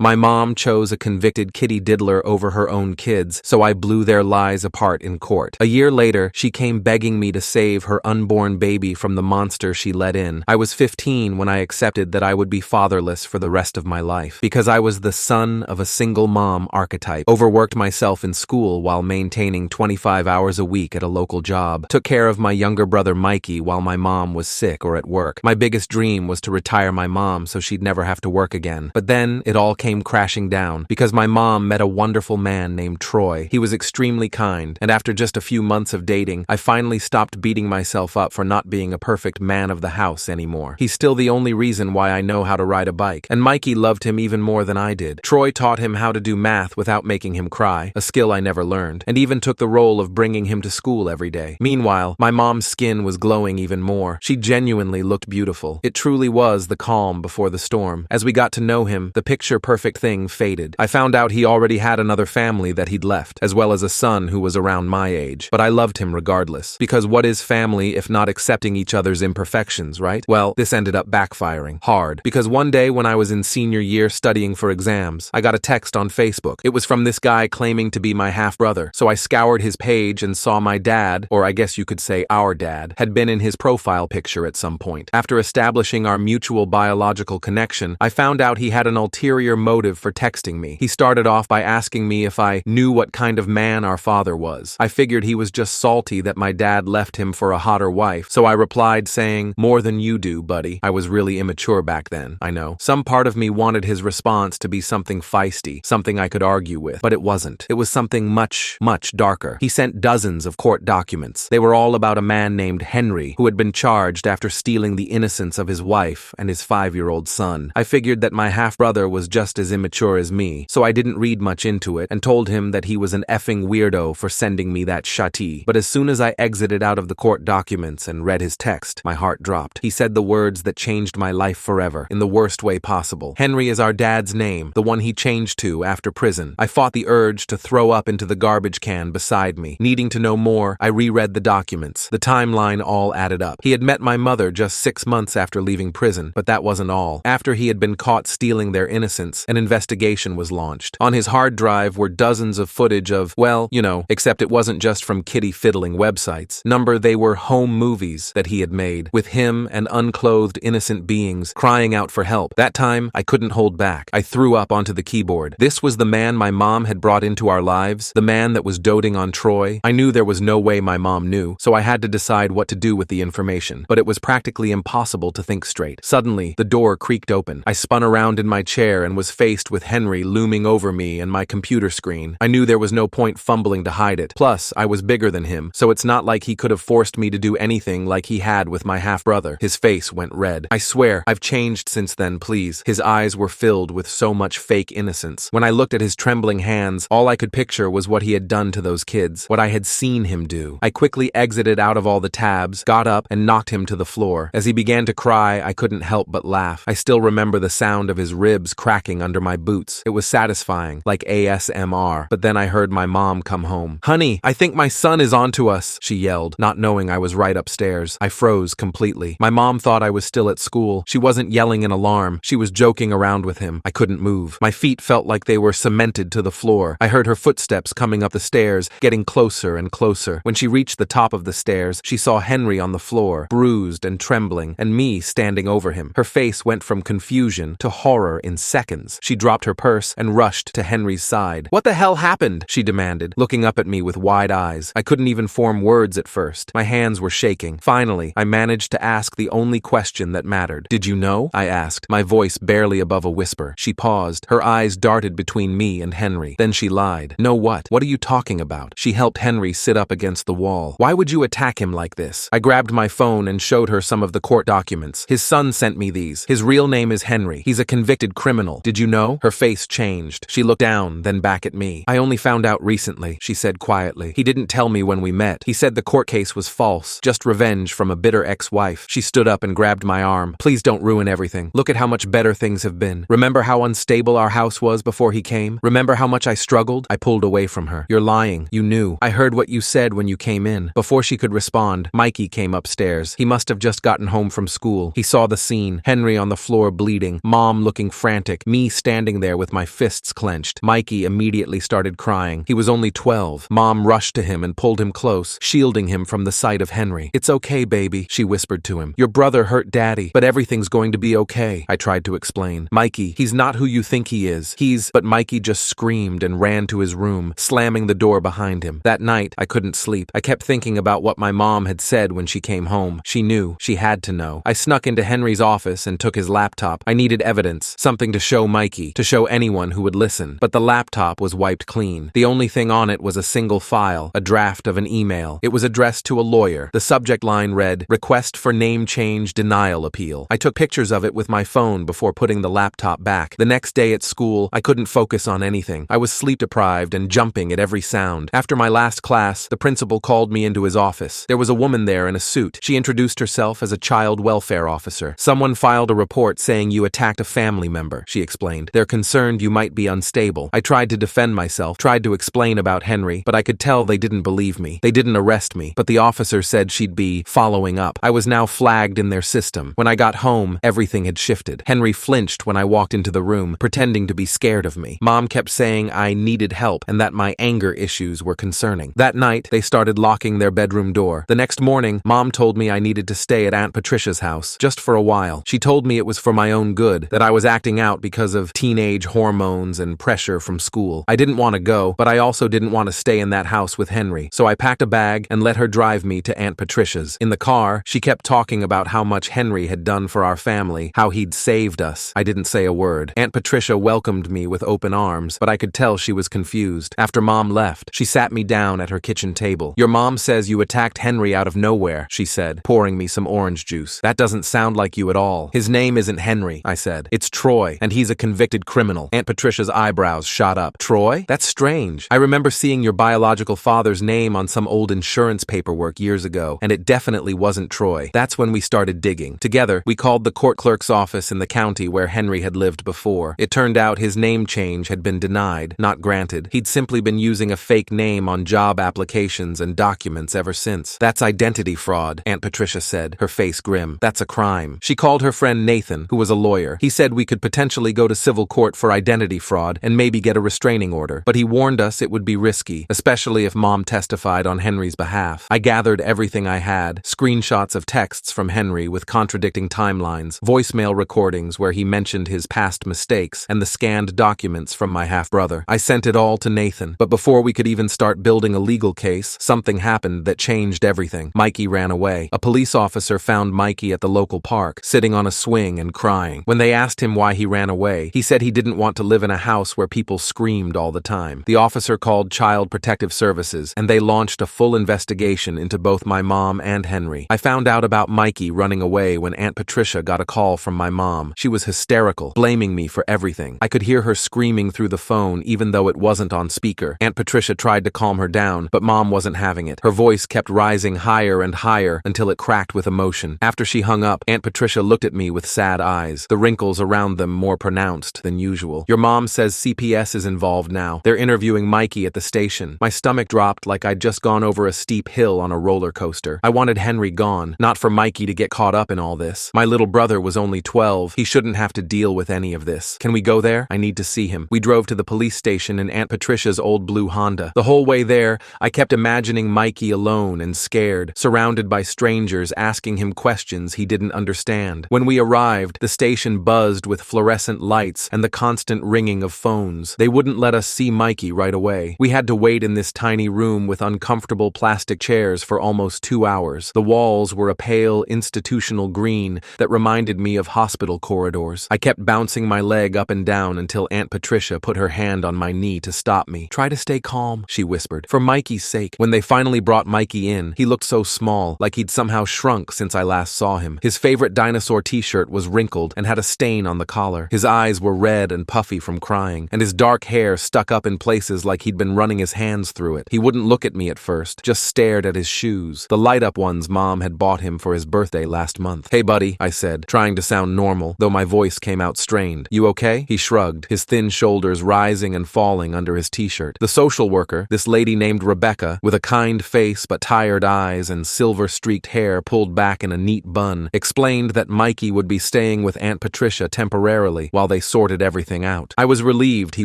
My mom chose a convicted kitty diddler over her own kids, so I blew their lies apart in court. A year later, she came begging me to save her unborn baby from the monster she let in. I was 15 when I accepted that I would be fatherless for the rest of my life, because I was the son of a single mom archetype, overworked myself in school while maintaining 25 hours a week at a local job, took care of my younger brother Mikey while my mom was sick or at work. My biggest dream was to retire my mom so she'd never have to work again. But then it all came crashing down because my mom met a wonderful man named Troy. He was extremely kind, and after just a few months of dating, I finally stopped beating myself up for not being a perfect man of the house anymore. He's still the only reason why I know how to ride a bike, and Mikey loved him even more than I did. Troy taught him how to do math without making him cry, a skill I never learned, and even took the role of bringing him to school every day. Meanwhile, my mom's skin was glowing even more. She genuinely looked beautiful. It truly was the calm before the storm. As we got to know him, the picture-perfect thing faded. I found out he already had another family that he'd left, as well as a son who was around my age. But I loved him regardless. Because what is family if not accepting each other's imperfections, right? Well, this ended up backfiring hard. Because one day when I was in senior year studying for exams, I got a text on Facebook. It was from this guy claiming to be my half-brother. So I scoured his page and saw my dad, or I guess you could say our dad, had been in his profile picture at some point. After establishing our mutual biological connection, I found out he had an ulterior motive for texting me. He started off by asking me if I knew what kind of man our father was. I figured he was just salty that my dad left him for a hotter wife, so I replied saying, "More than you do, buddy." I was really immature back then, I know. Some part of me wanted his response to be something feisty, something I could argue with, but it wasn't. It was something much, much darker. He sent dozens of court documents. They were all about a man named Henry, who had been charged after stealing the innocence of his wife and his 5-year-old son. I figured that my half-brother was just as immature as me, so I didn't read much into it and told him that he was an effing weirdo for sending me that shitty. But as soon as I exited out of the court documents and read his text, my heart dropped. He said the words that changed my life forever, in the worst way possible. Henry is our dad's name, the one he changed to after prison. I fought the urge to throw up into the garbage can beside me. Needing to know more, I reread the documents. The timeline all added up. He had met my mother just 6 months after leaving prison, but that wasn't all. After he had been caught stealing their innocence, an investigation was launched. On his hard drive were dozens of footage of, well, you know, except it wasn't just from kitty fiddling websites. They were home movies that he had made, with him and unclothed innocent beings crying out for help. That time, I couldn't hold back. I threw up onto the keyboard. This was the man my mom had brought into our lives, the man that was doting on Troy. I knew there was no way my mom knew, so I had to decide what to do with the information, but it was practically impossible to think straight. Suddenly, the door creaked open. I spun around in my chair and was faced with Henry looming over me and my computer screen. I knew there was no point fumbling to hide it. Plus, I was bigger than him, so it's not like he could have forced me to do anything like he had with my half-brother. His face went red. "I swear, I've changed since then, please." His eyes were filled with so much fake innocence. When I looked at his trembling hands, all I could picture was what he had done to those kids, what I had seen him do. I quickly exited out of all the tabs, got up, and knocked him to the floor. As he began to cry, I couldn't help but laugh. I still remember the sound of his ribs cracking under my boots. It was satisfying, like ASMR. But then I heard my mom come home. "Honey, I think my son is onto us," she yelled, not knowing I was right upstairs. I froze completely. My mom thought I was still at school. She wasn't yelling in alarm. She was joking around with him. I couldn't move. My feet felt like they were cemented to the floor. I heard her footsteps coming up the stairs, getting closer and closer. When she reached the top of the stairs, she saw Henry on the floor, bruised and trembling, and me standing over him. Her face went from confusion to horror in seconds. She dropped her purse and rushed to Henry's side. "What the hell happened?" she demanded, looking up at me with wide eyes. I couldn't even form words at first. My hands were shaking. Finally, I managed to ask the only question that mattered. "Did you know?" I asked, my voice barely above a whisper. She paused. Her eyes darted between me and Henry. Then she lied. "Know what? What are you talking about?" She helped Henry sit up against the wall. "Why would you attack him like this?" I grabbed my phone and showed her some of the court documents. "His son sent me these. His real name is Henry. He's a convicted criminal. Did you know?" Her face changed. She looked down, then back at me. "I only found out recently," she said quietly. "He didn't tell me when we met. He said the court case was false, just revenge from a bitter ex-wife." She stood up and grabbed my arm. "Please don't ruin everything. Look at how much better things have been. Remember how unstable our house was before he came? Remember how much I struggled?" I pulled away from her. "You're lying. You knew. I heard what you said when you came in." Before she could respond, Mikey came upstairs. He must have just gotten home from school. He saw the scene. Henry on the floor bleeding, Mom looking frantic, me me standing there with my fists clenched. Mikey immediately started crying. He was only 12. Mom rushed to him and pulled him close, shielding him from the sight of Henry. "It's okay, baby," she whispered to him. "Your brother hurt Daddy, but everything's going to be okay," I tried to explain. "Mikey, he's not who you think he is. But Mikey just screamed and ran to his room, slamming the door behind him. That night, I couldn't sleep. I kept thinking about what my mom had said when she came home. She knew. She had to know. I snuck into Henry's office and took his laptop. I needed evidence, something to show Mikey, to show anyone who would listen. But the laptop was wiped clean. The only thing on it was a single file, a draft of an email. It was addressed to a lawyer. The subject line read, "Request for name change denial appeal." I took pictures of it with my phone before putting the laptop back. The next day at school, I couldn't focus on anything. I was sleep-deprived and jumping at every sound. After my last class, the principal called me into his office. There was a woman there in a suit. She introduced herself as a child welfare officer. "Someone filed a report saying you attacked a family member," she explained. "They're concerned you might be unstable." I tried to defend myself, tried to explain about Henry, but I could tell they didn't believe me. They didn't arrest me, but the officer said she'd be following up. I was now flagged in their system. When I got home, everything had shifted. Henry flinched when I walked into the room, pretending to be scared of me. Mom kept saying I needed help and that my anger issues were concerning. That night, they started locking their bedroom door. The next morning, Mom told me I needed to stay at Aunt Patricia's house, just for a while. She told me it was for my own good, that I was acting out because of teenage hormones and pressure from school. I didn't want to go, but I also didn't want to stay in that house with Henry, so I packed a bag and let her drive me to Aunt Patricia's. In the car, she kept talking about how much Henry had done for our family, how he'd saved us. I didn't say a word. Aunt Patricia welcomed me with open arms, but I could tell she was confused. After Mom left, she sat me down at her kitchen table. "Your mom says you attacked Henry out of nowhere," she said, pouring me some orange juice. "That doesn't sound like you at all. His name isn't Henry," I said. "It's Troy, and he's a convicted criminal." Aunt Patricia's eyebrows shot up. "Troy? That's strange. I remember seeing your biological father's name on some old insurance paperwork years ago, and it definitely wasn't Troy." That's when we started digging. Together, we called the court clerk's office in the county where Henry had lived before. It turned out his name change had been denied, not granted. He'd simply been using a fake name on job applications and documents ever since. "That's identity fraud," Aunt Patricia said, her face grim. "That's a crime." She called her friend Nathan, who was a lawyer. He said we could potentially go to civil court for identity fraud and maybe get a restraining order, but he warned us it would be risky, especially if Mom testified on Henry's behalf. I gathered everything I had, screenshots of texts from Henry with contradicting timelines, voicemail recordings where he mentioned his past mistakes, and the scanned documents from my half-brother. I sent it all to Nathan, but before we could even start building a legal case, something happened that changed everything. Mikey ran away. A police officer found Mikey at the local park, sitting on a swing and crying. When they asked him why he ran away, he said he didn't want to live in a house where people screamed all the time. The officer called Child Protective Services, and they launched a full investigation into both my mom and Henry. I found out about Mikey running away when Aunt Patricia got a call from my mom. She was hysterical, blaming me for everything. I could hear her screaming through the phone even though it wasn't on speaker. Aunt Patricia tried to calm her down, but Mom wasn't having it. Her voice kept rising higher and higher until it cracked with emotion. After she hung up, Aunt Patricia looked at me with sad eyes, the wrinkles around them more pronounced than usual. "Your mom says CPS is involved now. They're interviewing Mikey at the station." My stomach dropped like I'd just gone over a steep hill on a roller coaster. I wanted Henry gone, not for Mikey to get caught up in all this. My little brother was only 12. He shouldn't have to deal with any of this. "Can we go there? I need to see him." We drove to the police station in Aunt Patricia's old blue Honda. The whole way there, I kept imagining Mikey alone and scared, surrounded by strangers asking him questions he didn't understand. When we arrived, the station buzzed with fluorescent lights and the constant ringing of phones. They wouldn't let us see Mikey right away. We had to wait in this tiny room with uncomfortable plastic chairs for almost 2 hours. The walls were a pale, institutional green that reminded me of hospital corridors. I kept bouncing my leg up and down until Aunt Patricia put her hand on my knee to stop me. "Try to stay calm," she whispered. "For Mikey's sake." When they finally brought Mikey in, he looked so small, like he'd somehow shrunk since I last saw him. His favorite dinosaur t-shirt was wrinkled and had a stain on the collar. His eyes were red and puffy from crying, and his dark hair stuck up in places like he'd been running his hands through it. He wouldn't look at me at first, just stared at his shoes, the light-up ones Mom had bought him for his birthday last month. "Hey, buddy," I said, trying to sound normal, though my voice came out strained. "You okay?" He shrugged, his thin shoulders rising and falling under his t-shirt. The social worker, this lady named Rebecca, with a kind face but tired eyes and silver-streaked hair pulled back in a neat bun, explained that Mikey would be staying with Aunt Patricia temporarily while they they sorted everything out. I was relieved he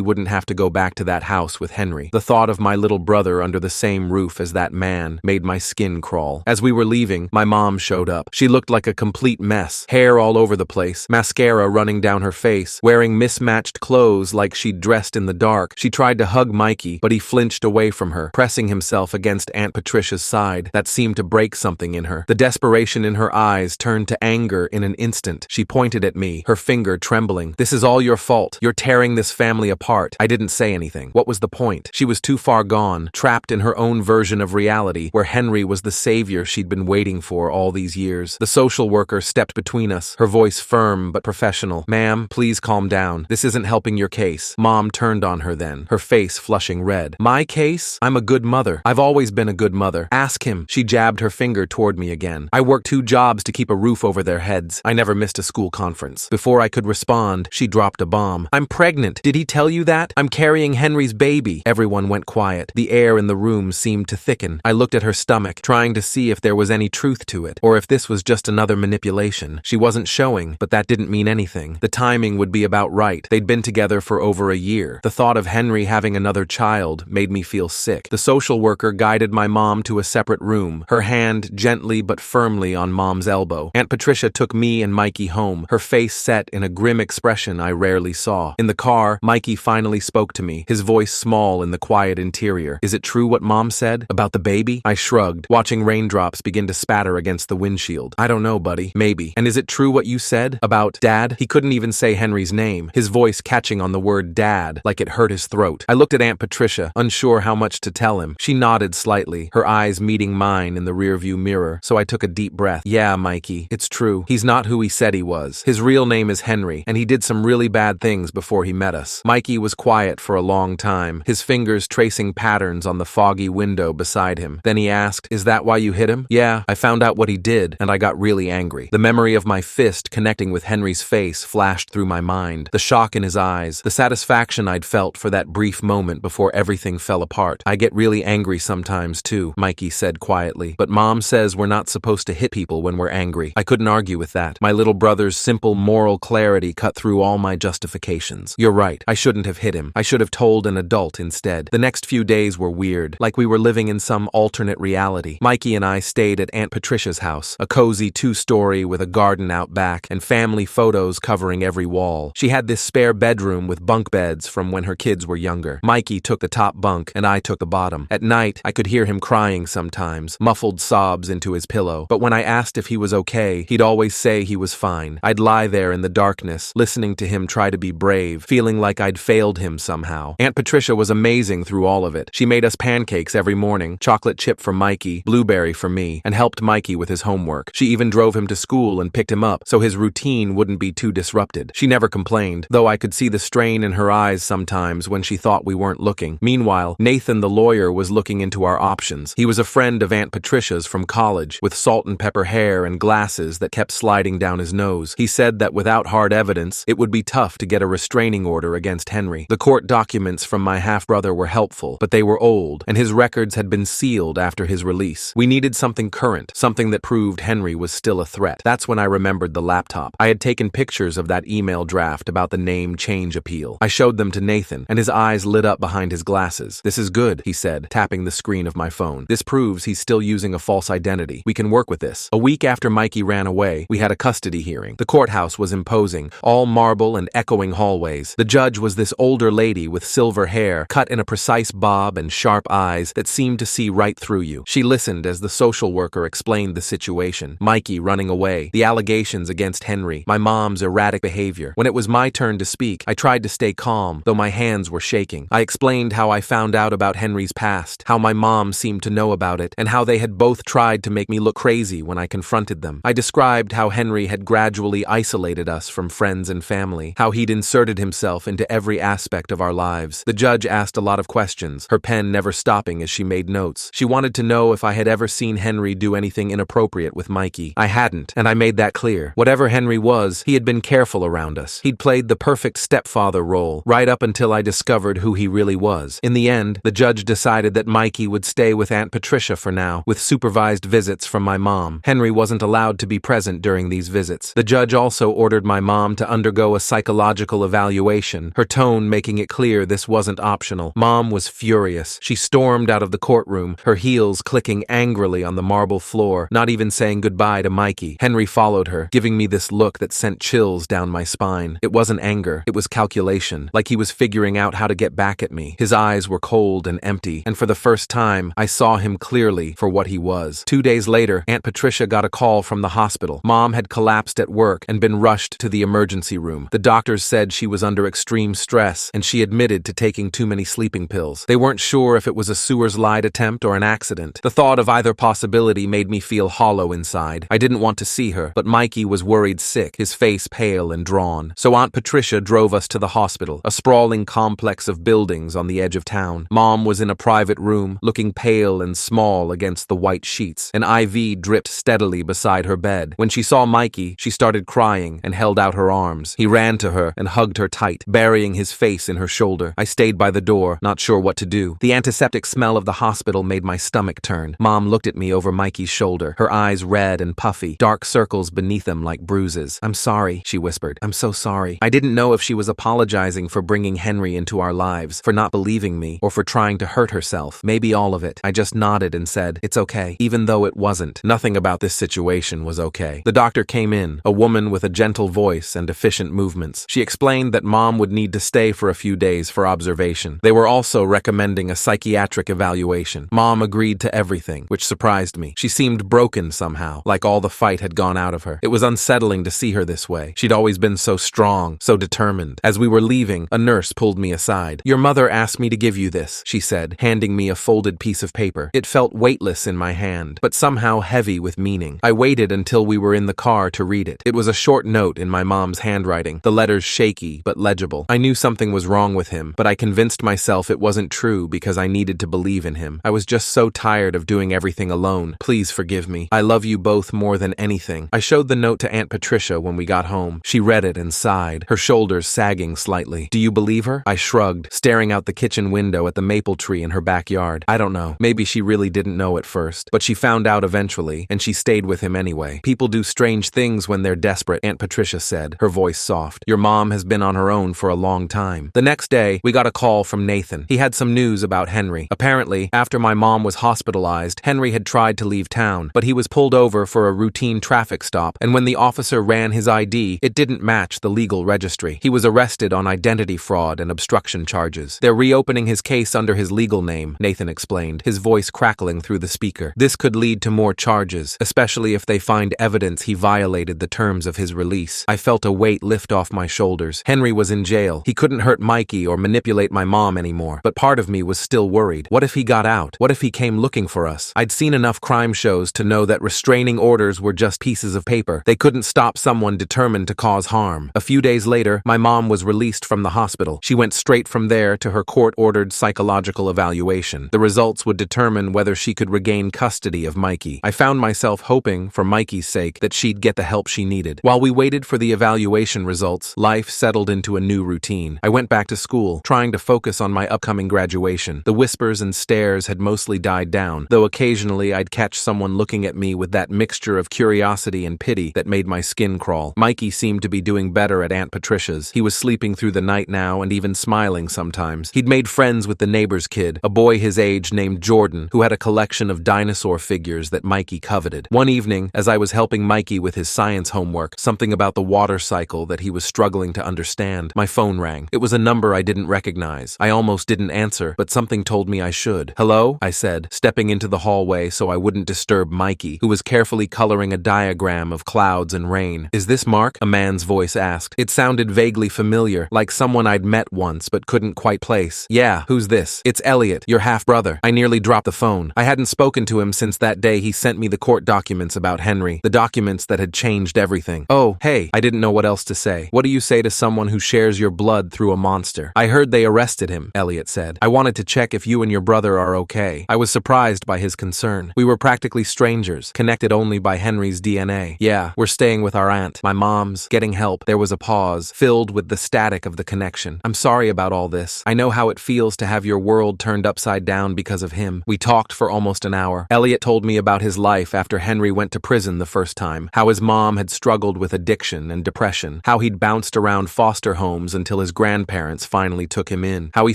wouldn't have to go back to that house with Henry. The thought of my little brother under the same roof as that man made my skin crawl. As we were leaving, my mom showed up. She looked like a complete mess, hair all over the place, mascara running down her face, wearing mismatched clothes like she'd dressed in the dark. She tried to hug Mikey, but he flinched away from her, pressing himself against Aunt Patricia's side. That seemed to break something in her. The desperation in her eyes turned to anger in an instant. She pointed at me, her finger trembling. "This is all your fault. You're tearing this family apart." I didn't say anything. What was the point? She was too far gone, trapped in her own version of reality, where Henry was the savior she'd been waiting for all these years. The social worker stepped between us, her voice firm but professional. "Ma'am, please calm down. This isn't helping your case." Mom turned on her then, her face flushing red. "My case? I'm a good mother. I've always been a good mother. Ask him." She jabbed her finger toward me again. "I worked 2 jobs to keep a roof over their heads. I never missed a school conference." Before I could respond, she dropped a bomb. "I'm pregnant. Did he tell you that? I'm carrying Henry's baby." Everyone went quiet. The air in the room seemed to thicken. I looked at her stomach, trying to see if there was any truth to it, or if this was just another manipulation. She wasn't showing, but that didn't mean anything. The timing would be about right. They'd been together for over a year. The thought of Henry having another child made me feel sick. The social worker guided my mom to a separate room, her hand gently but firmly on Mom's elbow. Aunt Patricia took me and Mikey home, her face set in a grim expression I rarely saw. In the car, Mikey finally spoke to me, his voice small in the quiet interior. "Is it true what Mom said? About the baby?" I shrugged, watching raindrops begin to spatter against the windshield. "I don't know, buddy. Maybe. And is it true what you said? About Dad?" He couldn't even say Henry's name, his voice catching on the word Dad like it hurt his throat. I looked at Aunt Patricia, unsure how much to tell him. She nodded slightly, her eyes meeting mine in the rearview mirror, so I took a deep breath. "Yeah, Mikey, it's true. He's not who he said he was. His real name is Henry, and he did some really bad things before he met us." Mikey was quiet for a long time, his fingers tracing patterns on the foggy window beside him. Then he asked, "Is that why you hit him?" "Yeah, I found out what he did, and I got really angry." The memory of my fist connecting with Henry's face flashed through my mind, the shock in his eyes, the satisfaction I'd felt for that brief moment before everything fell apart. "I get really angry sometimes too," Mikey said quietly, "but Mom says we're not supposed to hit people when we're angry." I couldn't argue with that. My little brother's simple moral clarity cut through all my justifications. "You're right. I shouldn't have hit him. I should have told an adult instead." The next few days were weird, like we were living in some alternate reality. Mikey and I stayed at Aunt Patricia's house, a cozy 2-story with a garden out back and family photos covering every wall. She had this spare bedroom with bunk beds from when her kids were younger. Mikey took the top bunk and I took the bottom. At night, I could hear him crying sometimes, muffled sobs into his pillow. But when I asked if he was okay, he'd always say he was fine. I'd lie there in the darkness, listening to him try to be brave, feeling like I'd failed him somehow. Aunt Patricia was amazing through all of it. She made us pancakes every morning, chocolate chip for Mikey, blueberry for me, and helped Mikey with his homework. She even drove him to school and picked him up so his routine wouldn't be too disrupted. She never complained, though I could see the strain in her eyes sometimes when she thought we weren't looking. Meanwhile, Nathan the lawyer was looking into our options. He was a friend of Aunt Patricia's from college, with salt and pepper hair and glasses that kept sliding down his nose. He said that without hard evidence, it would be tough to get a restraining order against Henry. The court documents from my half-brother were helpful, but they were old, and his records had been sealed after his release. We needed something current, something that proved Henry was still a threat. That's when I remembered the laptop. I had taken pictures of that email draft about the name change appeal. I showed them to Nathan, and his eyes lit up behind his glasses. "This is good," he said, tapping the screen of my phone. "This proves he's still using a false identity. We can work with this." A week after Mikey ran away, we had a custody hearing. The courthouse was imposing, all marble and echoing hallways. The judge was this older lady with silver hair, cut in a precise bob and sharp eyes that seemed to see right through you. She listened as the social worker explained the situation. Mikey running away, the allegations against Henry, my mom's erratic behavior. When it was my turn to speak, I tried to stay calm, though my hands were shaking. I explained how I found out about Henry's past, how my mom seemed to know about it, and how they had both tried to make me look crazy when I confronted them. I described how Henry had gradually isolated us from friends and family, how he'd inserted himself into every aspect of our lives. The judge asked a lot of questions, her pen never stopping as she made notes. She wanted to know if I had ever seen Henry do anything inappropriate with Mikey. I hadn't, and I made that clear. Whatever Henry was, he had been careful around us. He'd played the perfect stepfather role, right up until I discovered who he really was. In the end, the judge decided that Mikey would stay with Aunt Patricia for now, with supervised visits from my mom. Henry wasn't allowed to be present during these visits. The judge also ordered my mom to undergo a a psychological evaluation, her tone making it clear this wasn't optional. Mom was furious. She stormed out of the courtroom, her heels clicking angrily on the marble floor, not even saying goodbye to Mikey. Henry followed her, giving me this look that sent chills down my spine. It wasn't anger, it was calculation, like he was figuring out how to get back at me. His eyes were cold and empty, and for the first time, I saw him clearly for what he was. 2 days later, Aunt Patricia got a call from the hospital. Mom had collapsed at work and been rushed to the emergency room. The doctors said she was under extreme stress, and she admitted to taking too many sleeping pills. They weren't sure if it was a sewer slide attempt or an accident. The thought of either possibility made me feel hollow inside. I didn't want to see her, but Mikey was worried sick, his face pale and drawn. So Aunt Patricia drove us to the hospital, a sprawling complex of buildings on the edge of town. Mom was in a private room, looking pale and small against the white sheets. An IV dripped steadily beside her bed. When she saw Mikey, she started crying and held out her arms. He ran to her and hugged her tight, burying his face in her shoulder. I stayed by the door, not sure what to do. The antiseptic smell of the hospital made my stomach turn. Mom looked at me over Mikey's shoulder, her eyes red and puffy, dark circles beneath them like bruises. "I'm sorry," she whispered. "I'm so sorry." I didn't know if she was apologizing for bringing Henry into our lives, for not believing me, or for trying to hurt herself. Maybe all of it. I just nodded and said, "It's okay," even though it wasn't. Nothing about this situation was okay. The doctor came in, a woman with a gentle voice and efficient movements. She explained that Mom would need to stay for a few days for observation. They were also recommending a psychiatric evaluation. Mom agreed to everything, which surprised me. She seemed broken somehow, like all the fight had gone out of her. It was unsettling to see her this way. She'd always been so strong, so determined. As we were leaving, a nurse pulled me aside. "Your mother asked me to give you this," she said, handing me a folded piece of paper. It felt weightless in my hand, but somehow heavy with meaning. I waited until we were in the car to read it. It was a short note in my mom's handwriting, the letters shaky but legible. I knew something was wrong with him, but I convinced myself it wasn't true because I needed to believe in him. I was just so tired of doing everything alone. "Please forgive me. I love you both more than anything." I showed the note to Aunt Patricia when we got home. She read it and sighed, her shoulders sagging slightly. "Do you believe her?" I shrugged, staring out the kitchen window at the maple tree in her backyard. I don't know. Maybe she really didn't know at first, but she found out eventually, and she stayed with him anyway. "People do strange things when they're desperate," Aunt Patricia said, her voice soft. "Your mom has been on her own for a long time." The next day, we got a call from Nathan. He had some news about Henry. Apparently, after my mom was hospitalized, Henry had tried to leave town, but he was pulled over for a routine traffic stop, and when the officer ran his ID, it didn't match the legal registry. He was arrested on identity fraud and obstruction charges. "They're reopening his case under his legal name," Nathan explained, his voice crackling through the speaker. "This could lead to more charges, especially if they find evidence he violated the terms of his release." I felt a weight lift off my shoulders. Henry was in jail. He couldn't hurt Mikey or manipulate my mom anymore, but part of me was still worried. What if he got out? What if he came looking for us? I'd seen enough crime shows to know that restraining orders were just pieces of paper. They couldn't stop someone determined to cause harm. A few days later, my mom was released from the hospital. She went straight from there to her court-ordered psychological evaluation. The results would determine whether she could regain custody of Mikey. I found myself hoping, for Mikey's sake, that she'd get the help she needed. While we waited for the evaluation results, life settled into a new routine. I went back to school, trying to focus on my upcoming graduation. The whispers and stares had mostly died down, though occasionally I'd catch someone looking at me with that mixture of curiosity and pity that made my skin crawl. Mikey seemed to be doing better at Aunt Patricia's. He was sleeping through the night now and even smiling sometimes. He'd made friends with the neighbor's kid, a boy his age named Jordan, who had a collection of dinosaur figures that Mikey coveted. One evening, as I was helping Mikey with his science homework, something about the water cycle that he was struggling to understand, my phone rang. It was a number I didn't recognize. I almost didn't answer, but something told me I should. "Hello?" I said, stepping into the hallway so I wouldn't disturb Mikey, who was carefully coloring a diagram of clouds and rain. "Is this Mark?" a man's voice asked. It sounded vaguely familiar, like someone I'd met once but couldn't quite place. "Yeah, who's this?" "It's Elliot, your half-brother." I nearly dropped the phone. I hadn't spoken to him since that day he sent me the court documents about Henry, the documents that had changed everything. "Oh, hey." I didn't know what else to say. "What do you say to someone who shares your blood through a monster?" "I heard they arrested him," Elliot said. "I wanted to check if you and your brother are okay." I was surprised by his concern. We were practically strangers, connected only by Henry's DNA. "Yeah, we're staying with our aunt. My mom's getting help." There was a pause, filled with the static of the connection. "I'm sorry about all this. I know how it feels to have your world turned upside down because of him." We talked for almost an hour. Elliot told me about his life after Henry went to prison the first time, how his mom had struggled with addiction and depression, how he'd he'd bounced around foster homes until his grandparents finally took him in. How he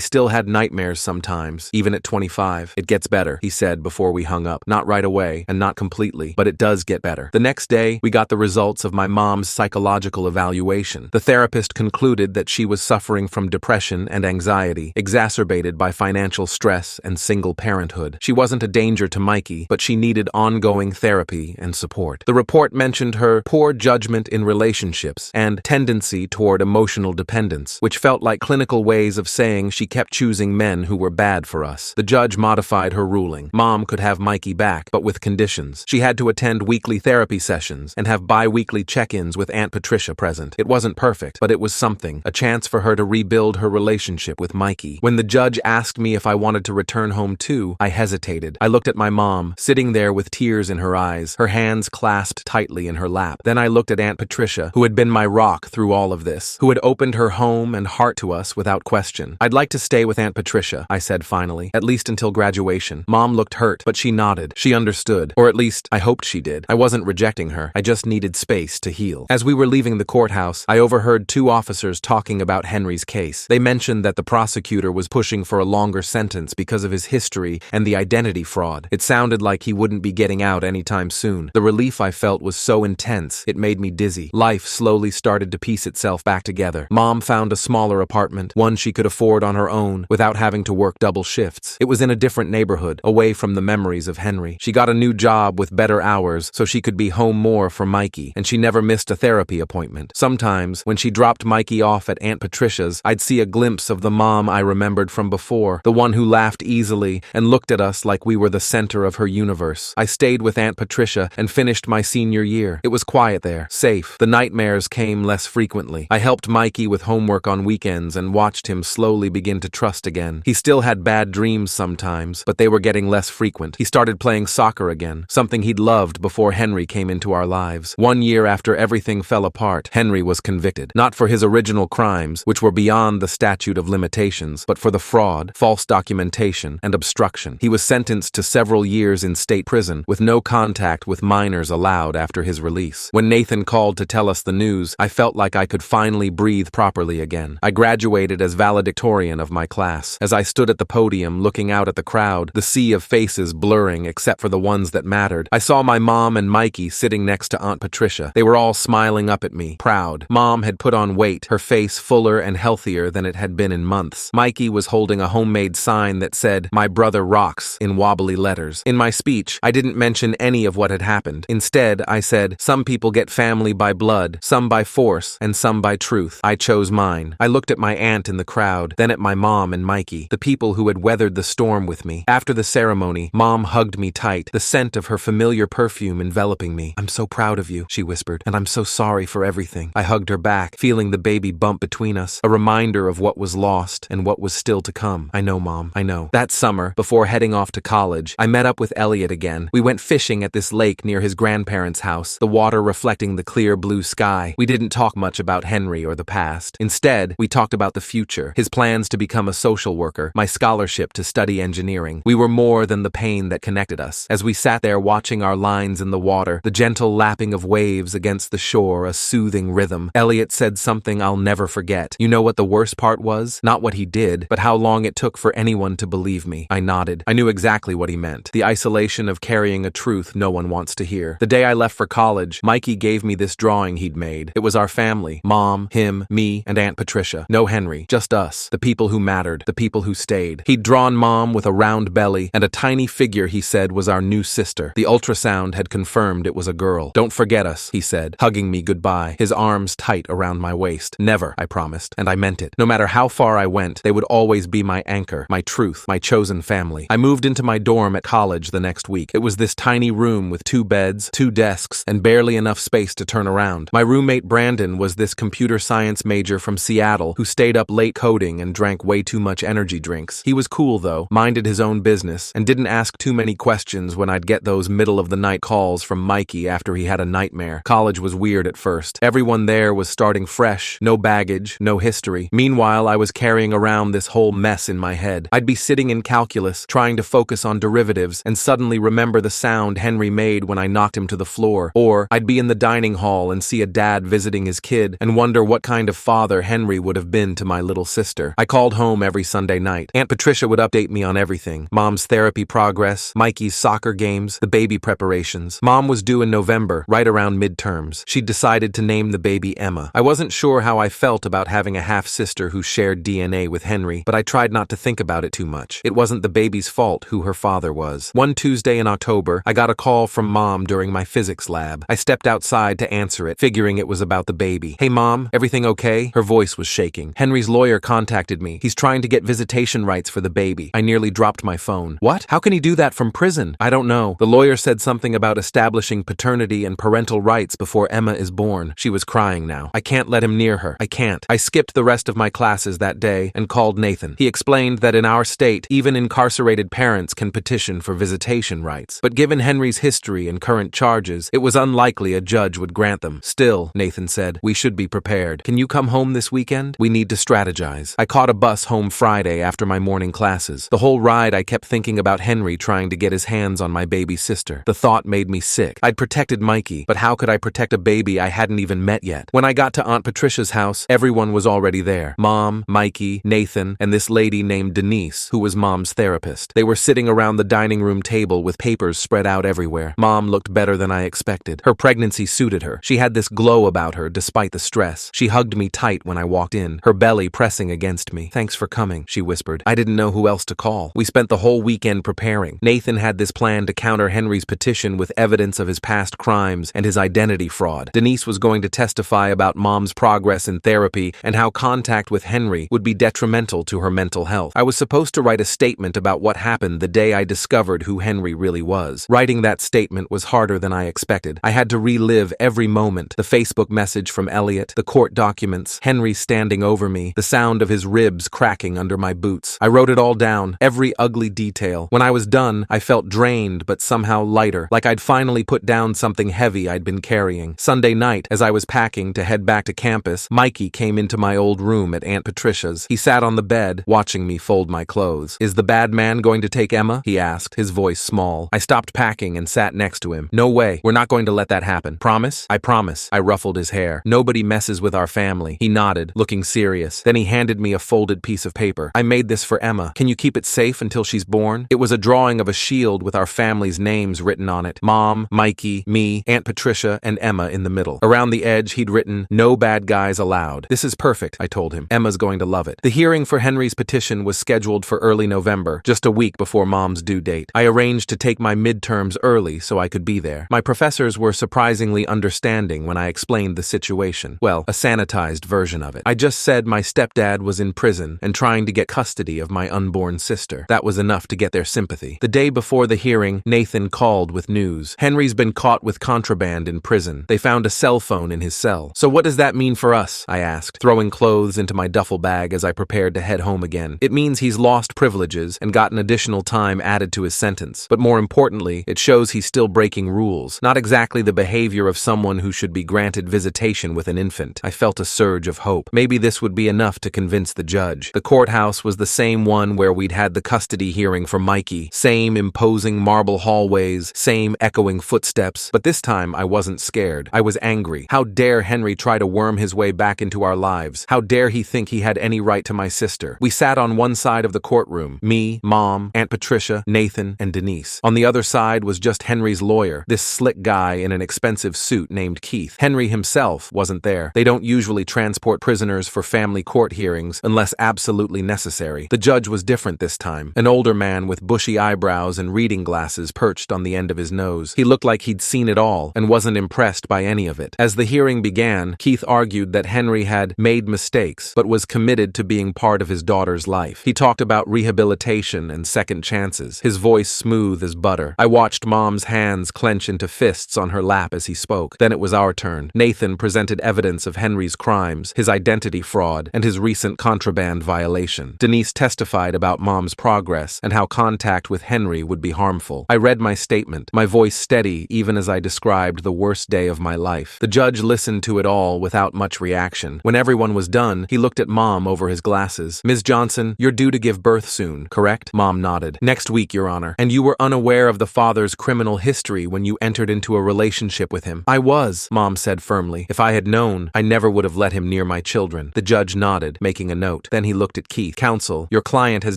still had nightmares sometimes, even at 25. It gets better, he said before we hung up. Not right away, and not completely, but it does get better. The next day, we got the results of my mom's psychological evaluation. The therapist concluded that she was suffering from depression and anxiety, exacerbated by financial stress and single parenthood. She wasn't a danger to Mikey, but she needed ongoing therapy and support. The report mentioned her poor judgment in relationships and tendency toward emotional dependence, which felt like clinical ways of saying she kept choosing men who were bad for us. The judge modified her ruling. Mom could have Mikey back, but with conditions. She had to attend weekly therapy sessions and have bi-weekly check-ins with Aunt Patricia present. It wasn't perfect, but it was something, a chance for her to rebuild her relationship with Mikey. When the judge asked me if I wanted to return home too, I hesitated. I looked at my mom, sitting there with tears in her eyes, her hands clasped tightly in her lap. Then I looked at Aunt Patricia, who had been my rock through all of this, who had opened her home and heart to us without question. I'd like to stay with Aunt Patricia, I said finally, at least until graduation. Mom looked hurt, but she nodded. She understood, or at least I hoped she did. I wasn't rejecting her. I just needed space to heal. As we were leaving the courthouse, I overheard two officers talking about Henry's case. They mentioned that the prosecutor was pushing for a longer sentence because of his history and the identity fraud. It sounded like he wouldn't be getting out anytime soon. The relief I felt was so intense, it made me dizzy. Life slowly started to piece itself back together. Mom found a smaller apartment, one she could afford on her own, without having to work double shifts. It was in a different neighborhood, away from the memories of Henry. She got a new job with better hours, so she could be home more for Mikey, and she never missed a therapy appointment. Sometimes, when she dropped Mikey off at Aunt Patricia's, I'd see a glimpse of the mom I remembered from before, the one who laughed easily and looked at us like we were the center of her universe. I stayed with Aunt Patricia and finished my senior year. It was quiet there, safe. The nightmares came less frequently. I helped Mikey with homework on weekends and watched him slowly begin to trust again. He still had bad dreams sometimes, but they were getting less frequent. He started playing soccer again, something he'd loved before Henry came into our lives. 1 year after everything fell apart, Henry was convicted, not for his original crimes, which were beyond the statute of limitations, but for the fraud, false documentation, and obstruction. He was sentenced to several years in state prison, with no contact with minors allowed after his release. When Nathan called to tell us the news, I felt like I could finally breathe properly again. I graduated as valedictorian of my class. As I stood at the podium looking out at the crowd, the sea of faces blurring except for the ones that mattered, I saw my mom and Mikey sitting next to Aunt Patricia. They were all smiling up at me, proud. Mom had put on weight, her face fuller and healthier than it had been in months. Mikey was holding a homemade sign that said, "My brother rocks," in wobbly letters. In my speech, I didn't mention any of what had happened. Instead, I said, "Some people get family by blood, some by force, and some by truth. I chose mine." I looked at my aunt in the crowd, then at my mom and Mikey, the people who had weathered the storm with me. After the ceremony, Mom hugged me tight, the scent of her familiar perfume enveloping me. "I'm so proud of you," she whispered, "and I'm so sorry for everything." I hugged her back, feeling the baby bump between us, a reminder of what was lost and what was still to come. "I know, Mom, I know." That summer, before heading off to college, I met up with Elliot again. We went fishing at this lake near his grandparents' house, the water reflecting the clear blue sky. We didn't talk much about Henry or the past. Instead, we talked about the future, his plans to become a social worker, my scholarship to study engineering. We were more than the pain that connected us. As we sat there watching our lines in the water, the gentle lapping of waves against the shore, a soothing rhythm, Elliot said something I'll never forget. "You know what the worst part was? Not what he did, but how long it took for anyone to believe me." I nodded. I knew exactly what he meant. The isolation of carrying a truth no one wants to hear. The day I left for college, Mikey gave me this drawing he'd made. It was our family. Mom, him, me, and Aunt Patricia. No Henry, just us. The people who mattered. The people who stayed. He'd drawn Mom with a round belly and a tiny figure he said was our new sister. The ultrasound had confirmed it was a girl. "Don't forget us," he said, hugging me goodbye, his arms tight around my waist. "Never," I promised, and I meant it. No matter how far I went, they would always be my anchor, my truth, my chosen family. I moved into my dorm at college the next week. It was this tiny room with 2 beds, 2 desks, and barely enough space to turn around. My roommate Brandon was this computer science major from Seattle who stayed up late coding and drank way too much energy drinks. He was cool though, minded his own business, and didn't ask too many questions when I'd get those middle-of-the-night calls from Mikey after he had a nightmare. College was weird at first. Everyone there was starting fresh, no baggage, no history. Meanwhile, I was carrying around this whole mess in my head. I'd be sitting in calculus, trying to focus on derivatives, and suddenly remember the sound Henry made when I knocked him to the floor. Or I'd be in the dining hall and see a dad visiting his his kid and wonder what kind of father Henry would have been to my little sister. I called home every Sunday night. Aunt Patricia would update me on everything. Mom's therapy progress, Mikey's soccer games, the baby preparations. Mom was due in November, right around midterms. She'd decided to name the baby Emma. I wasn't sure how I felt about having a half-sister who shared DNA with Henry, but I tried not to think about it too much. It wasn't the baby's fault who her father was. One Tuesday in October, I got a call from Mom during my physics lab. I stepped outside to answer it, figuring it was about the baby. "Hey Mom, everything okay?" Her voice was shaking. "Henry's lawyer contacted me. He's trying to get visitation rights for the baby." I nearly dropped my phone. "What? How can he do that from prison?" "I don't know. The lawyer said something about establishing paternity and parental rights before Emma is born." She was crying now. "I can't let him near her. I can't." I skipped the rest of my classes that day and called Nathan. He explained that in our state, even incarcerated parents can petition for visitation rights. But given Henry's history and current charges, it was unlikely a judge would grant them. "Still," Nathan said, "we should be prepared. Can you come home this weekend? We need to strategize." I caught a bus home Friday after my morning classes. The whole ride I kept thinking about Henry trying to get his hands on my baby sister. The thought made me sick. I'd protected Mikey, but how could I protect a baby I hadn't even met yet? When I got to Aunt Patricia's house, everyone was already there. Mom, Mikey, Nathan, and this lady named Denise, who was Mom's therapist. They were sitting around the dining room table with papers spread out everywhere. Mom looked better than I expected. Her pregnancy suited her. She had this glow about her despite the stress. She hugged me tight when I walked in, her belly pressing against me. "Thanks for coming," she whispered. I didn't know who else to call. We spent the whole weekend preparing. Nathan had this plan to counter Henry's petition with evidence of his past crimes and his identity fraud. Denise was going to testify about Mom's progress in therapy and how contact with Henry would be detrimental to her mental health. I was supposed to write a statement about what happened the day I discovered who Henry really was. Writing that statement was harder than I expected. I had to relive every moment: the Facebook message from Elliot, the court documents, Henry standing over me, the sound of his ribs cracking under my boots. I wrote it all down, every ugly detail. When I was done, I felt drained but somehow lighter, like I'd finally put down something heavy I'd been carrying. Sunday night, as I was packing to head back to campus, Mikey came into my old room at Aunt Patricia's. He sat on the bed, watching me fold my clothes. "Is the bad man going to take Emma?" he asked, his voice small. I stopped packing and sat next to him. "No way. We're not going to let that happen. Promise?" "I promise." I ruffled his hair. "Nobody messes with our family." He nodded, looking serious. Then he handed me a folded piece of paper. "I made this for Emma. Can you keep it safe until she's born?" It was a drawing of a shield with our family's names written on it. Mom, Mikey, me, Aunt Patricia, and Emma in the middle. Around the edge, he'd written, "No bad guys allowed." "This is perfect," I told him. "Emma's going to love it." The hearing for Henry's petition was scheduled for early November, just a week before Mom's due date. I arranged to take my midterms early so I could be there. My professors were surprisingly understanding when I explained the situation. Well, a sanitized version of it. I just said my stepdad was in prison and trying to get custody of my unborn sister. That was enough to get their sympathy. The day before the hearing, Nathan called with news. Henry's been caught with contraband in prison. They found a cell phone in his cell. "So what does that mean for us?" I asked, throwing clothes into my duffel bag as I prepared to head home again. "It means he's lost privileges and gotten additional time added to his sentence. But more importantly, it shows he's still breaking rules. Not exactly the behavior of someone who should be granted visitation with an infant." I felt a surge of hope. Maybe this would be enough to convince the judge. The courthouse was the same one where we'd had the custody hearing for Mikey. Same imposing marble hallways, same echoing footsteps. But this time I wasn't scared. I was angry. How dare Henry try to worm his way back into our lives? How dare he think he had any right to my sister? We sat on one side of the courtroom. Me, Mom, Aunt Patricia, Nathan, and Denise. On the other side was just Henry's lawyer, this slick guy in an expensive suit named Keith. Henry himself wasn't there. They don't usually transport prisoners for family court hearings unless absolutely necessary. The judge was different this time. An older man with bushy eyebrows and reading glasses perched on the end of his nose. He looked like he'd seen it all and wasn't impressed by any of it. As the hearing began, Keith argued that Henry had made mistakes but was committed to being part of his daughter's life. He talked about rehabilitation and second chances, his voice smooth as butter. I watched Mom's hands clench into fists on her lap as he spoke. Then it was our turn. Nathan presented evidence of Henry's crimes, his identity fraud, and his recent contraband violation. Denise testified about Mom's progress and how contact with Henry would be harmful. I read my statement, my voice steady even as I described the worst day of my life. The judge listened to it all without much reaction. When everyone was done, he looked at Mom over his glasses. "Ms. Johnson, you're due to give birth soon, correct?" Mom nodded. "Next week, Your Honor. And you were unaware of the father's criminal history when you entered into a relationship with him?" "I was," Mom said firmly. "If I had known, I never would have let him near my children. The judge nodded, making a note. Then he looked at Keith. Counsel, your client has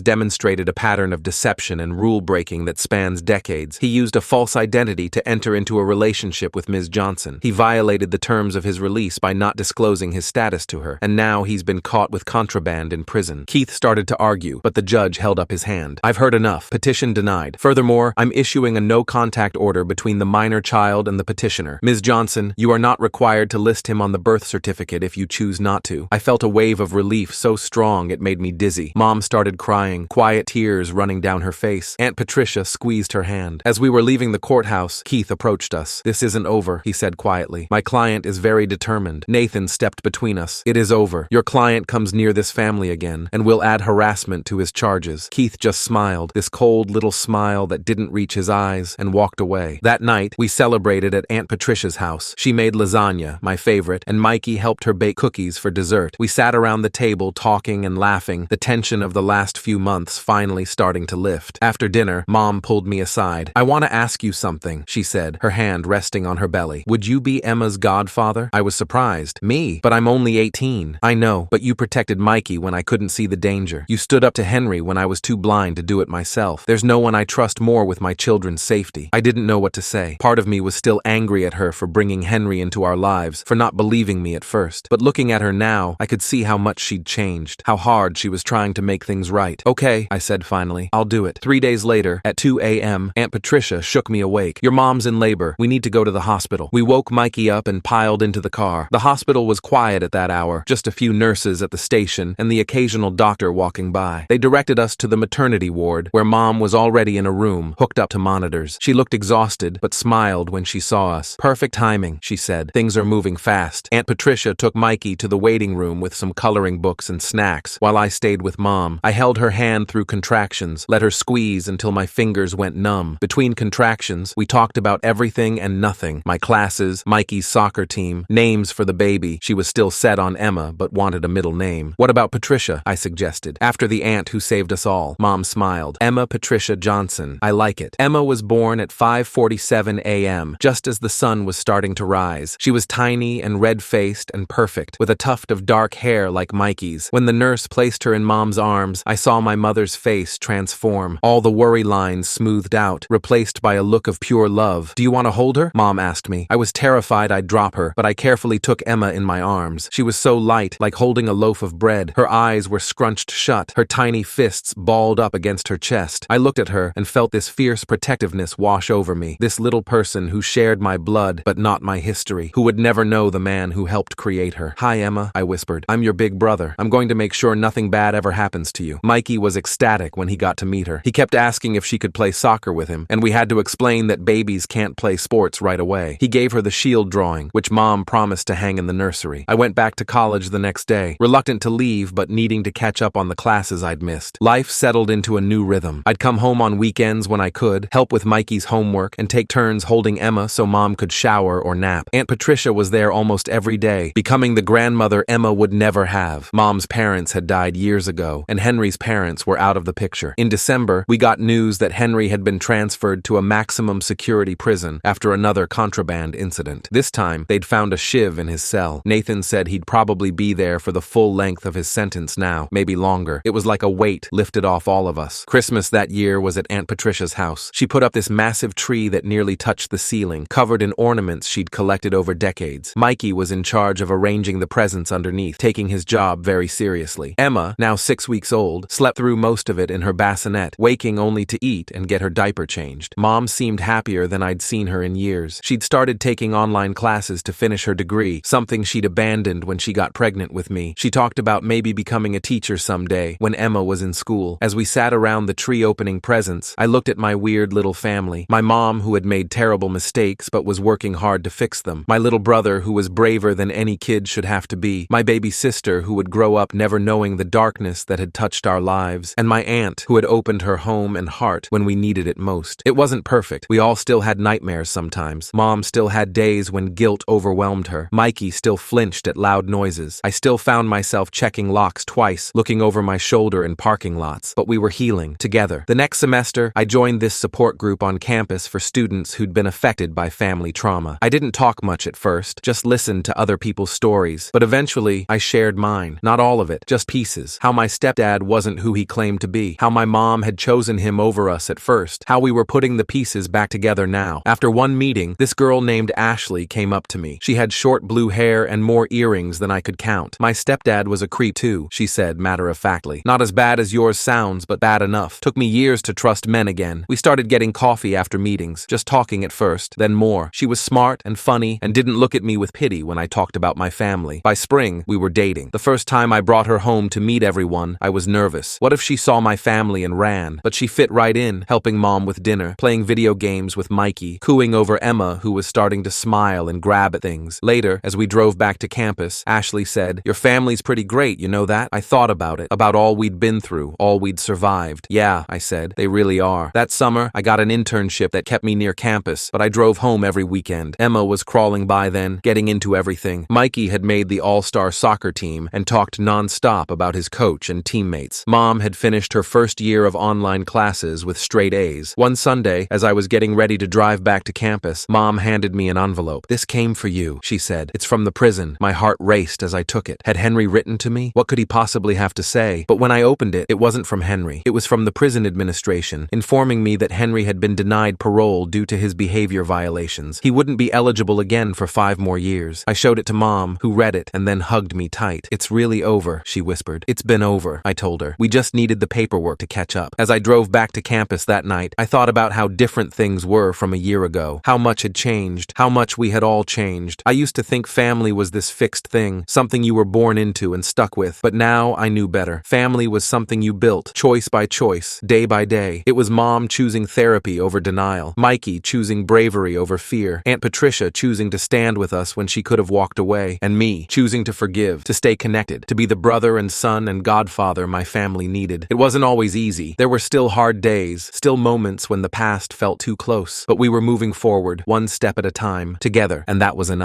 demonstrated a pattern of deception and rule-breaking that spans decades. He used a false identity to enter into a relationship with Ms. Johnson. He violated the terms of his release by not disclosing his status to her, and now he's been caught with contraband in prison. Keith started to argue, but the judge held up his hand. I've heard enough. Petition denied. Furthermore, I'm issuing a no-contact order between the minor child and the petitioner. Ms. Johnson, you are not required to list him on the birth certificate if you choose not to. I felt a wave of relief so strong it made me dizzy. Mom started crying, quiet tears running down her face. Aunt Patricia squeezed her hand. As we were leaving the courthouse, Keith approached us. This isn't over, he said quietly. My client is very determined. Nathan stepped between us. It is over. Your client comes near this family again, and will add harassment to his charges. Keith just smiled, this cold little smile that didn't reach his eyes, and walked away. That night, we celebrated at Aunt Patricia's house. She made lasagna, my favorite, and Mikey helped her bake cookies for dessert. We sat around the table talking and laughing, the tension of the last few months finally starting to lift. After dinner, Mom pulled me aside. I want to ask you something, she said, her hand resting on her belly. Would you be Emma's godfather? I was surprised. Me? But I'm only 18. I know, but you protected Mikey when I couldn't see the danger. You stood up to Henry when I was too blind to do it myself. There's no one I trust more with my children's safety. I didn't know what to say. Part of me was still angry at her for bringing Henry into our lives, for not believing me at first. But looking at her now, I could see how much she'd changed, how hard she was trying to make things right. Okay, I said finally. I'll do it. 3 days later, at 2 a.m., Aunt Patricia shook me awake. Your mom's in labor. We need to go to the hospital. We woke Mikey up and piled into the car. The hospital was quiet at that hour, just a few nurses at the station and the occasional doctor walking by. They directed us to the maternity ward, where Mom was already in a room, hooked up to monitors. She looked exhausted, but smiled when she saw us. Perfect timing, she said. Things are moving fast. Aunt Patricia took Mikey to the waiting room with some coloring books and snacks, while I stayed with Mom. I held her hand through contractions, let her squeeze until my fingers went numb. Between contractions, we talked about everything and nothing. My classes, Mikey's soccer team, names for the baby. She was still set on Emma, but wanted a middle name. What about Patricia? I suggested. After the aunt who saved us all. Mom smiled. Emma Patricia Johnson. I like it. Emma was born at 5:47 a.m., just as the sun was starting to rise. She was tiny and red-faced and perfect, with a tuft of dark hair like Mikey's. When the nurse placed her in Mom's arms, I saw my mother's face transform. All the worry lines smoothed out, replaced by a look of pure love. Do you want to hold her? Mom asked me. I was terrified I'd drop her, but I carefully took Emma in my arms. She was so light, like holding a loaf of bread. Her eyes were scrunched shut, her tiny fists balled up against her chest. I looked at her and felt this fierce protectiveness wash over me. This little person who shared my blood, but not my history, who would never know the man who helped create her. Hi, Emma, I whispered. I'm your big brother. I'm going to make sure nothing bad ever happens to you. Mikey was ecstatic when he got to meet her. He kept asking if she could play soccer with him, and we had to explain that babies can't play sports right away. He gave her the shield drawing, which Mom promised to hang in the nursery. I went back to college the next day, reluctant to leave but needing to catch up on the classes I'd missed. Life settled into a new rhythm. I'd come home on weekends when I could, help with Mikey's homework, and take turns holding Emma so Mom could shower or nap. Aunt Patricia was there almost every day, becoming the grandmother Emma would never have. Mom's parents had died years ago, and Henry's parents were out of the picture. In December, we got news that Henry had been transferred to a maximum security prison after another contraband incident. This time, they'd found a shiv in his cell. Nathan said he'd probably be there for the full length of his sentence now, maybe longer. It was like a weight lifted off all of us. Christmas that year was at Aunt Patricia's house. She put up this massive tree that nearly touched the ceiling, covered in ornaments she'd collected over decades. Mikey was in charge of arranging the presents underneath, taking his job very seriously. Emma, now 6 weeks old, slept through most of it in her bassinet, waking only to eat and get her diaper changed. Mom seemed happier than I'd seen her in years. She'd started taking online classes to finish her degree, something she'd abandoned when she got pregnant with me. She talked about maybe becoming a teacher someday when Emma was in school. As we sat around the tree opening presents, I looked at my weird little family. My mom, who had made terrible mistakes but was working hard to fix them. My little brother, who was braver than any kid should have to be. My baby sister, who would grow up never knowing the darkness that had touched our lives. And my aunt, who had opened her home and heart when we needed it most. It wasn't perfect. We all still had nightmares sometimes. Mom still had days when guilt overwhelmed her. Mikey still flinched at loud noises. I still found myself checking locks twice, looking over my shoulder in parking lots. But we were healing together. The next semester, I joined this support group on campus for students who'd been affected by family trauma. I didn't talk much at first, just just listened to other people's stories. But eventually, I shared mine. Not all of it, just pieces. How my stepdad wasn't who he claimed to be. How my mom had chosen him over us at first. How we were putting the pieces back together now. After one meeting, this girl named Ashley came up to me. She had short blue hair and more earrings than I could count. My stepdad was a creep too, she said matter-of-factly. Not as bad as yours sounds, but bad enough. Took me years to trust men again. We started getting coffee after meetings, just talking at first, then more. She was smart and funny and didn't look at me with pity when I talked about my family. By spring, we were dating. The first time I brought her home to meet everyone, I was nervous. What if she saw my family and ran? But she fit right in, helping mom with dinner, playing video games with Mikey, cooing over Emma, who was starting to smile and grab at things. Later, as we drove back to campus, Ashley said, "Your family's pretty great, you know that?" I thought about it, about all we'd been through, all we'd survived. "Yeah," I said, "they really are." That summer, I got an internship that kept me near campus, but I drove home every weekend. Emma was crawling by then, getting into everything. Mikey had made the all-star soccer team and talked non-stop about his coach and teammates. Mom had finished her first year of online classes with straight A's. One Sunday, as I was getting ready to drive back to campus, Mom handed me an envelope. "This came for you," she said. "It's from the prison." My heart raced as I took it. Had Henry written to me? What could he possibly have to say? But when I opened it, it wasn't from Henry. It was from the prison administration, informing me that Henry had been denied parole due to his behavior violations. He wouldn't be eligible again for 5 more years. I showed it to Mom, who read it and then hugged me tight. "It's really over," she whispered. "It's been over," I told her. "We just needed the paperwork to catch up." As I drove back to campus that night, I thought about how different things were from a year ago. How much had changed. How much we had all changed. I used to think family was this fixed thing, something you were born into and stuck with. But now I knew better. Family was something you built, choice by choice, day by day. It was Mom choosing therapy over denial, Mikey choosing bravery over fear, Aunt Patricia choosing to stand with us when she could have walked away, and me choosing to forgive, to stay connected, to be the brother and son and godfather my family needed. It wasn't always easy. There were still hard days, still moments when the past felt too close, but we were moving forward, one step at a time, together, and that was enough.